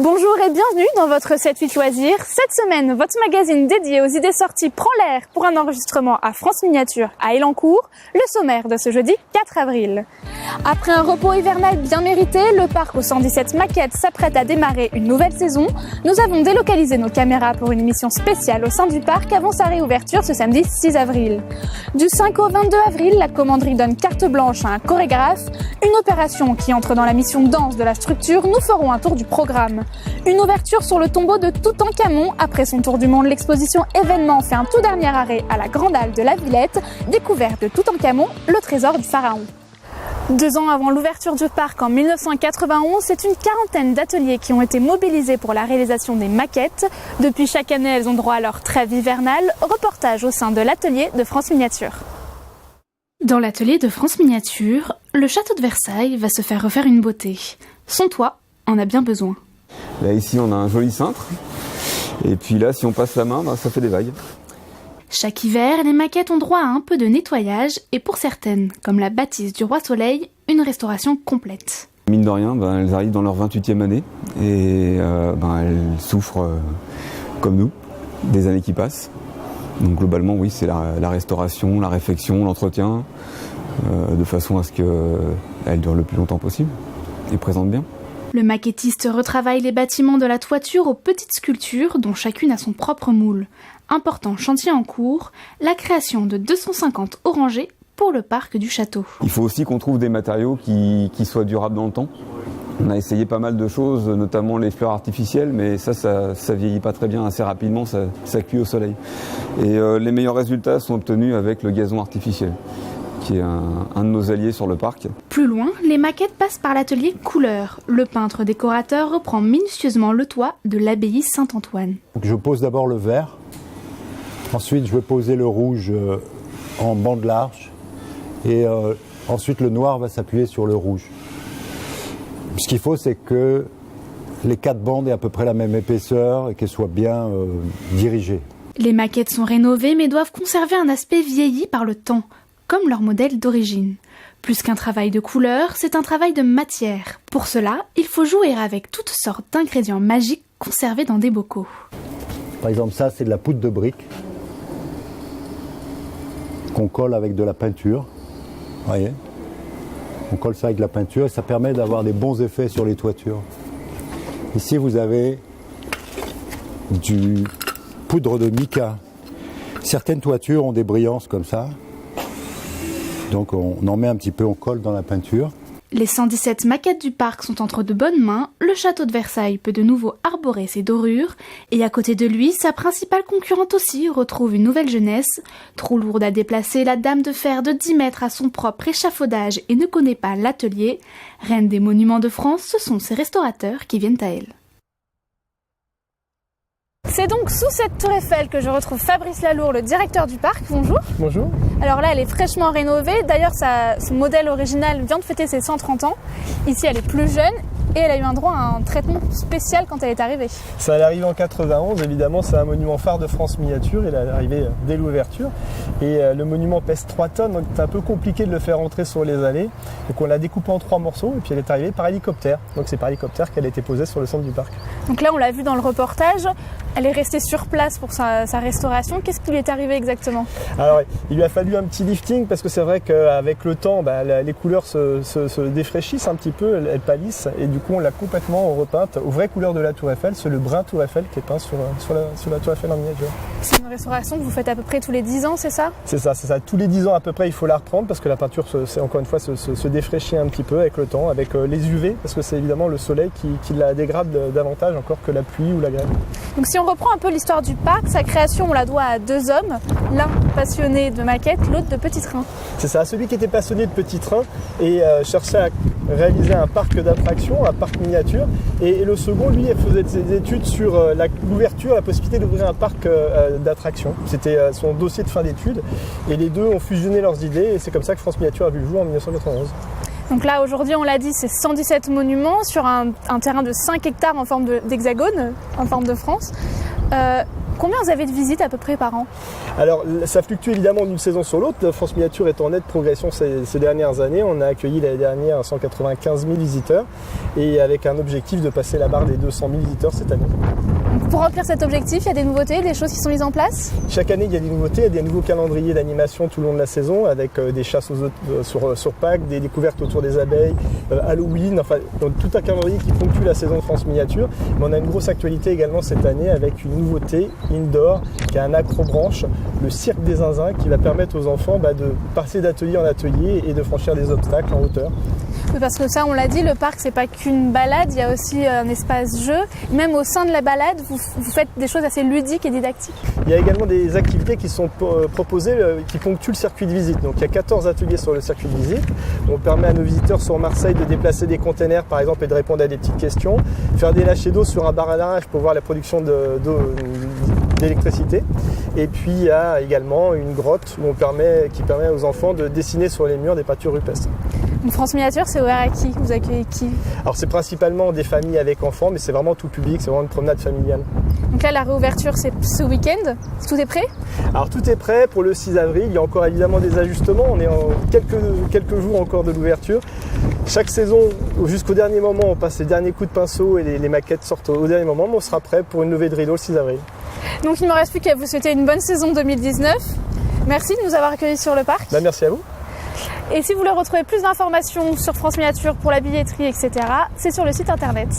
Bonjour et bienvenue dans votre 7-8 loisirs. Cette semaine, votre magazine dédié aux idées sorties prend l'air pour un enregistrement à France Miniature à Elancourt, le sommaire de ce jeudi 4 avril. Après un repos hivernal bien mérité, le parc aux 117 maquettes s'apprête à démarrer une nouvelle saison. Nous avons délocalisé nos caméras pour une émission spéciale au sein du parc avant sa réouverture ce samedi 6 avril. Du 5 au 22 avril, la commanderie donne carte blanche à un chorégraphe, une opération qui entre dans la mission danse de la structure. Nous ferons un tour du programme. Une ouverture sur le tombeau de Toutankhamon. Après son tour du monde, l'exposition événement fait un tout dernier arrêt à la Grande Halle de la Villette, découverte de Toutankhamon, le trésor du pharaon. 2 ans avant l'ouverture du parc en 1991, c'est une quarantaine d'ateliers qui ont été mobilisés pour la réalisation des maquettes. Depuis chaque année, elles ont droit à leur trêve hivernale. Reportage au sein de l'atelier de France Miniature. Dans l'atelier de France Miniature, le château de Versailles va se faire refaire une beauté. Son toit en a bien besoin. Là, ici, on a un joli cintre. Et puis là, si on passe la main, ça fait des vagues. Chaque hiver, les maquettes ont droit à un peu de nettoyage et pour certaines, comme la bâtisse du Roi Soleil, une restauration complète. Mine de rien, elles arrivent dans leur 28e année et elles souffrent, comme nous, des années qui passent. Donc globalement, oui, c'est la restauration, la réfection, l'entretien, de façon à ce qu'elles durent le plus longtemps possible et présentent bien. Le maquettiste retravaille les bâtiments de la toiture aux petites sculptures dont chacune a son propre moule. Important chantier en cours, la création de 250 orangers pour le parc du château. Il faut aussi qu'on trouve des matériaux qui soient durables dans le temps. On a essayé pas mal de choses, notamment les fleurs artificielles, mais ça vieillit pas très bien assez rapidement, ça cuit au soleil. Et les meilleurs résultats sont obtenus avec le gazon artificiel, qui est un de nos alliés sur le parc. Plus loin, les maquettes passent par l'atelier couleur. Le peintre décorateur reprend minutieusement le toit de l'abbaye Saint-Antoine. Donc je pose d'abord le vert, ensuite je vais poser le rouge en bande large, et ensuite le noir va s'appuyer sur le rouge. Ce qu'il faut, c'est que les 4 bandes aient à peu près la même épaisseur et qu'elles soient bien dirigées. Les maquettes sont rénovées mais doivent conserver un aspect vieilli par le temps, comme leur modèle d'origine. Plus qu'un travail de couleur, c'est un travail de matière. Pour cela, il faut jouer avec toutes sortes d'ingrédients magiques conservés dans des bocaux. Par exemple, ça, c'est de la poudre de brique qu'on colle avec de la peinture. Vous voyez ? On colle ça avec de la peinture et ça permet d'avoir des bons effets sur les toitures. Ici, vous avez du poudre de mica. Certaines toitures ont des brillances comme ça. Donc on en met un petit peu, on colle dans la peinture. Les 117 maquettes du parc sont entre de bonnes mains. Le château de Versailles peut de nouveau arborer ses dorures. Et à côté de lui, sa principale concurrente aussi retrouve une nouvelle jeunesse. Trop lourde à déplacer, la dame de fer de 10 mètres a son propre échafaudage et ne connaît pas l'atelier. Reine des monuments de France, ce sont ses restaurateurs qui viennent à elle. C'est donc sous cette tour Eiffel que je retrouve Fabrice Lalour, le directeur du parc. Bonjour. Bonjour. Alors là, elle est fraîchement rénovée. D'ailleurs, son modèle original vient de fêter ses 130 ans. Ici, elle est plus jeune et elle a eu un droit à un traitement spécial quand elle est arrivée. Ça, elle arrive en 91, évidemment, c'est un monument phare de France Miniature. Elle est arrivée dès l'ouverture. Et le monument pèse 3 tonnes, donc c'est un peu compliqué de le faire entrer sur les allées. Donc on l'a découpé en 3 morceaux et puis elle est arrivée par hélicoptère. Donc c'est par hélicoptère qu'elle a été posée sur le centre du parc. Donc là, on l'a vu dans le reportage. Elle est restée sur place pour sa restauration. Qu'est-ce qui lui est arrivé exactement ? Alors, il lui a fallu un petit lifting parce que c'est vrai qu'avec le temps, les couleurs se défraîchissent un petit peu, elles pâlissent. Et du coup, on l'a complètement repeinte aux vraies couleurs de la Tour Eiffel. C'est le brun Tour Eiffel qui est peint sur la Tour Eiffel en miniature. C'est une restauration que vous faites à peu près tous les 10 ans, c'est ça ? C'est ça. Tous les 10 ans à peu près, il faut la reprendre parce que la peinture, encore une fois, se défraîchit un petit peu avec le temps, avec les UV, parce que c'est évidemment le soleil qui la dégrade davantage encore que la pluie ou la grêle. Donc si on reprend un peu l'histoire du parc, sa création, on la doit à 2 hommes, l'un passionné de maquettes, l'autre de petits trains. C'est ça, celui qui était passionné de petits trains et cherchait à réaliser un parc d'attractions, un parc miniature, et le second, lui, faisait des études sur l'ouverture, la possibilité d'ouvrir un parc d'attractions. C'était son dossier de fin d'études, et les deux ont fusionné leurs idées, et c'est comme ça que France Miniature a vu le jour en 1991. Donc là, aujourd'hui, on l'a dit, c'est 117 monuments sur un terrain de 5 hectares en forme d'hexagone, en forme de France. Combien vous avez de visites à peu près par an? Alors ça fluctue évidemment d'une saison sur l'autre. France Miniature est en nette progression ces dernières années. On a accueilli l'année dernière 195 000 visiteurs et avec un objectif de passer la barre des 200 000 visiteurs cette année. Pour remplir cet objectif, il y a des nouveautés, des choses qui sont mises en place? Chaque année, il y a des nouveautés, il y a des nouveaux calendriers d'animation tout le long de la saison avec des chasses sur Pâques, des découvertes autour des abeilles, Halloween, enfin donc, tout un calendrier qui ponctue la saison de France Miniature. Mais on a une grosse actualité également cette année avec une nouveauté indoor qui est un acrobranche, le cirque des zinzins qui va permettre aux enfants de passer d'atelier en atelier et de franchir des obstacles en hauteur. Oui, parce que ça, on l'a dit, le parc, c'est pas qu'une balade, il y a aussi un espace jeu. Même au sein de la balade, vous faites des choses assez ludiques et didactiques. Il y a également des activités qui sont proposées qui ponctuent le circuit de visite. Donc il y a 14 ateliers sur le circuit de visite. On permet à nos visiteurs sur Marseille de déplacer des containers par exemple et de répondre à des petites questions. Faire des lâchers d'eau sur un barrage pour voir la production d'électricité. Et puis il y a également une grotte qui permet aux enfants de dessiner sur les murs des peintures rupestres. Une France Miniature, c'est ouvert à qui? Vous accueillez qui? Alors c'est principalement des familles avec enfants, mais c'est vraiment tout public, c'est vraiment une promenade familiale. Donc là, la réouverture, c'est ce week-end. Tout est prêt? Alors tout est prêt pour le 6 avril. Il y a encore évidemment des ajustements. On est en quelques jours encore de l'ouverture. Chaque saison, jusqu'au dernier moment, on passe les derniers coups de pinceau et les maquettes sortent au dernier moment. Mais on sera prêt pour une levée de rideau le 6 avril. Donc il ne me reste plus qu'à vous souhaiter une bonne saison 2019. Merci de nous avoir accueillis sur le parc. Merci à vous. Et si vous voulez retrouver plus d'informations sur France Miniature pour la billetterie, etc., c'est sur le site internet.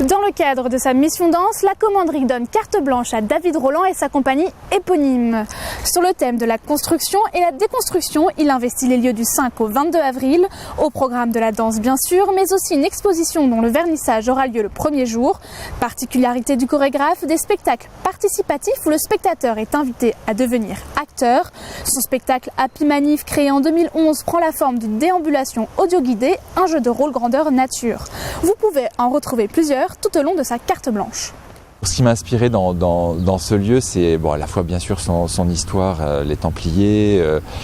Dans le cadre de sa mission danse, la commanderie donne carte blanche à David Roland et sa compagnie éponyme. Sur le thème de la construction et la déconstruction, il investit les lieux du 5 au 22 avril, au programme de la danse bien sûr, mais aussi une exposition dont le vernissage aura lieu le premier jour. Particularité du chorégraphe, des spectacles participatifs où le spectateur est invité à devenir acteur. Son spectacle Happy Manif, créé en 2011, prend la forme d'une déambulation audio-guidée, un jeu de rôle grandeur nature. Vous pouvez en retrouver plusieurs tout au long de sa carte blanche. Ce qui m'a inspiré dans ce lieu, c'est à la fois bien sûr son histoire, les Templiers,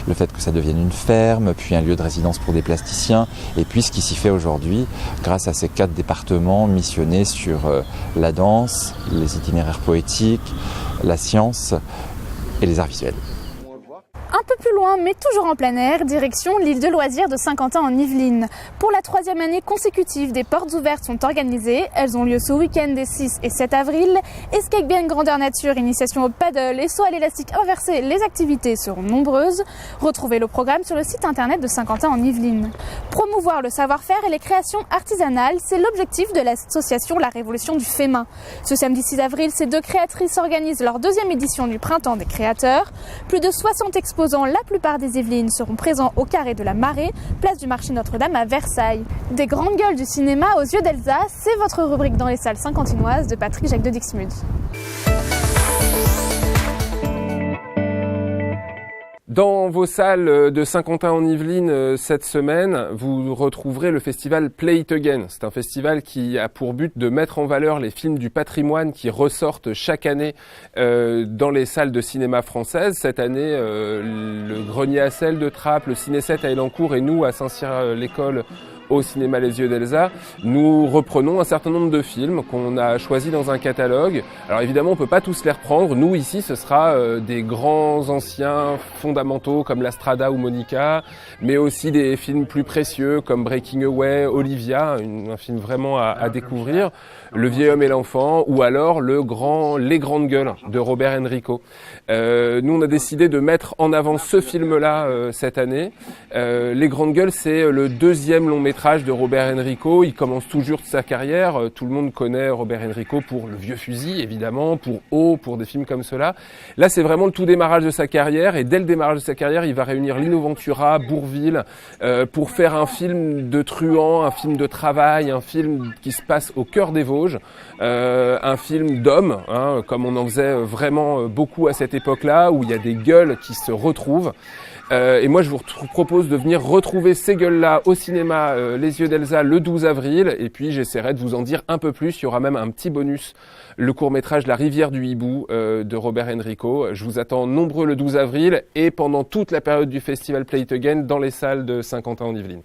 le fait que ça devienne une ferme, puis un lieu de résidence pour des plasticiens, et puis ce qui s'y fait aujourd'hui grâce à ces 4 départements missionnés sur la danse, les itinéraires poétiques, la science et les arts visuels. Un peu plus loin, mais toujours en plein air, direction l'île de loisirs de Saint-Quentin en Yvelines. Pour la 3e année consécutive, des portes ouvertes sont organisées. Elles ont lieu ce week-end des 6 et 7 avril. Escape game grandeur nature, initiation au paddle et saut à l'élastique inversé, les activités seront nombreuses. Retrouvez le programme sur le site internet de Saint-Quentin en Yvelines. Promouvoir le savoir-faire et les créations artisanales, c'est l'objectif de l'association La Révolution du fait main. Ce samedi 6 avril, ces 2 créatrices organisent leur 2e édition du Printemps des créateurs. Plus de 60 exposants, la plupart des Yvelines, seront présents au Carré de la Marée, place du marché Notre-Dame à Versailles. Des grandes gueules du cinéma aux yeux d'Elsa, c'est votre rubrique dans les salles saint-quentinoises de Patrick Jacques de Dixmude. Dans vos salles de Saint-Quentin en Yvelines cette semaine, vous retrouverez le festival Play It Again. C'est un festival qui a pour but de mettre en valeur les films du patrimoine qui ressortent chaque année dans les salles de cinéma françaises. Cette année, le Grenier à sel de Trappes, le Ciné 7 à Elancourt et nous à Saint-Cyr-l'École au cinéma Les Yeux d'Elsa, nous reprenons un certain nombre de films qu'on a choisis dans un catalogue. Alors évidemment, on peut pas tous les reprendre. Nous, ici, ce sera des grands anciens fondamentaux comme La Strada ou Monica, mais aussi des films plus précieux comme Breaking Away, Olivia, un film vraiment à découvrir, Le vieil homme et l'enfant, ou alors Les Grandes Gueules de Robert Enrico. Nous, on a décidé de mettre en avant ce film-là cette année. Les Grandes Gueules, c'est le 2e long métrage de Robert Enrico. Il commence tout juste sa carrière. Tout le monde connaît Robert Enrico pour Le Vieux Fusil, évidemment, pour O, pour des films comme cela. Là, c'est vraiment le tout démarrage de sa carrière. Et dès le démarrage de sa carrière, il va réunir Lino Ventura, Bourvil, pour faire un film de truand, un film de travail, un film qui se passe au cœur des Vosges, un film d'hommes, comme on en faisait vraiment beaucoup à cette époque-là, où il y a des gueules qui se retrouvent. Et moi, je vous propose de venir retrouver ces gueules-là au cinéma Les Yeux d'Elsa le 12 avril. Et puis, j'essaierai de vous en dire un peu plus. Il y aura même un petit bonus, le court-métrage La Rivière du Hibou de Robert Enrico. Je vous attends nombreux le 12 avril et pendant toute la période du festival Play It Again dans les salles de Saint-Quentin en Yvelines.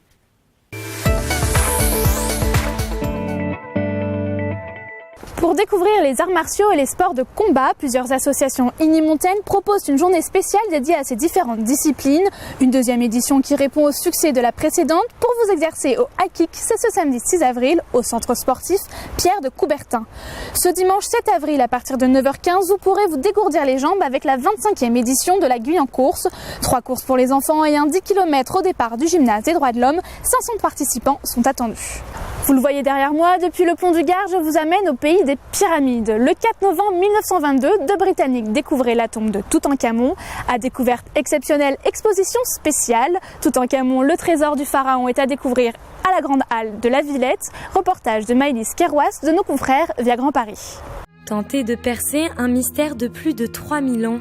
Pour découvrir les arts martiaux et les sports de combat, plusieurs associations Igny-Montaigne proposent une journée spéciale dédiée à ces différentes disciplines. Une deuxième édition qui répond au succès de la précédente. Pour vous exercer au high kick, c'est ce samedi 6 avril au centre sportif Pierre de Coubertin. Ce dimanche 7 avril à partir de 9h15, vous pourrez vous dégourdir les jambes avec la 25e édition de la Guy en course. 3 courses pour les enfants et un 10 km au départ du gymnase des droits de l'homme. 500 participants sont attendus. Vous le voyez derrière moi, depuis le pont du Gard, je vous amène au pays des pyramides. Le 4 novembre 1922, deux Britanniques découvraient la tombe de Toutankhamon. À découverte exceptionnelle, exposition spéciale. Toutankhamon, le trésor du pharaon, est à découvrir à la Grande Halle de la Villette. Reportage de Maëlys Kerouas de nos confrères via Grand Paris. Tenter de percer un mystère de plus de 3000 ans.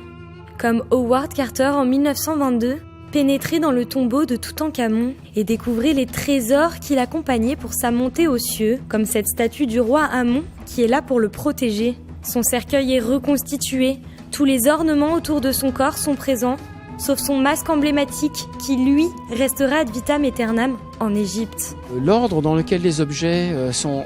Comme Howard Carter en 1922, pénétrer dans le tombeau de Toutankhamon et découvrir les trésors qui l'accompagnaient pour sa montée aux cieux, comme cette statue du roi Amon qui est là pour le protéger. Son cercueil est reconstitué, tous les ornements autour de son corps sont présents, sauf son masque emblématique qui, lui, restera ad vitam aeternam en Égypte. L'ordre dans lequel les objets sont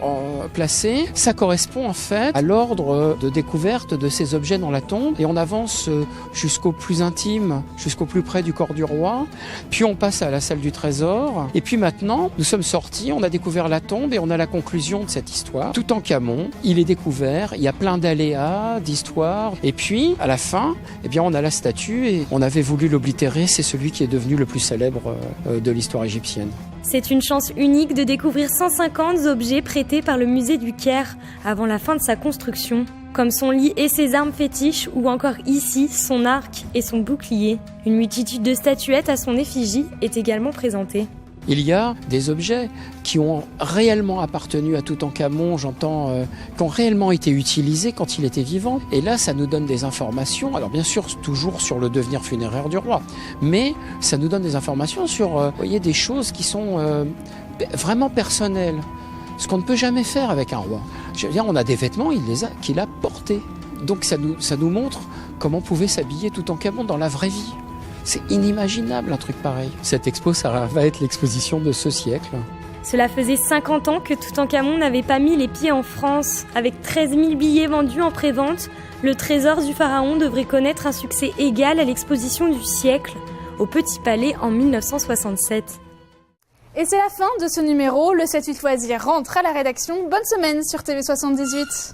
placés, ça correspond en fait à l'ordre de découverte de ces objets dans la tombe. Et on avance jusqu'au plus intime, jusqu'au plus près du corps du roi. Puis on passe à la salle du trésor. Et puis maintenant, nous sommes sortis, on a découvert la tombe et on a la conclusion de cette histoire. Toutankhamon, il est découvert, il y a plein d'aléas, d'histoires. Et puis, à la fin, eh bien, on a la statue et on avait voulu l'oblitérer. C'est celui qui est devenu le plus célèbre de l'histoire égyptienne. C'est une chance unique de découvrir 150 objets prêtés par le musée du Caire avant la fin de sa construction, comme son lit et ses armes fétiches, ou encore ici son arc et son bouclier. Une multitude de statuettes à son effigie est également présentée. Il y a des objets qui ont réellement appartenu à Toutankhamon, qui ont réellement été utilisés quand il était vivant. Et là, ça nous donne des informations, alors bien sûr, toujours sur le devenir funéraire du roi, mais ça nous donne des informations sur des choses qui sont vraiment personnelles, ce qu'on ne peut jamais faire avec un roi. Je veux dire, on a des vêtements qu'il a portés. Donc ça nous montre comment pouvait s'habiller Toutankhamon dans la vraie vie. C'est inimaginable un truc pareil. Cette expo, ça va être l'exposition de ce siècle. Cela faisait 50 ans que Toutankhamon n'avait pas mis les pieds en France. Avec 13 000 billets vendus en pré-vente, le trésor du pharaon devrait connaître un succès égal à l'exposition du siècle, au Petit Palais en 1967. Et c'est la fin de ce numéro. Le 7-8 Loisirs rentre à la rédaction. Bonne semaine sur TV78.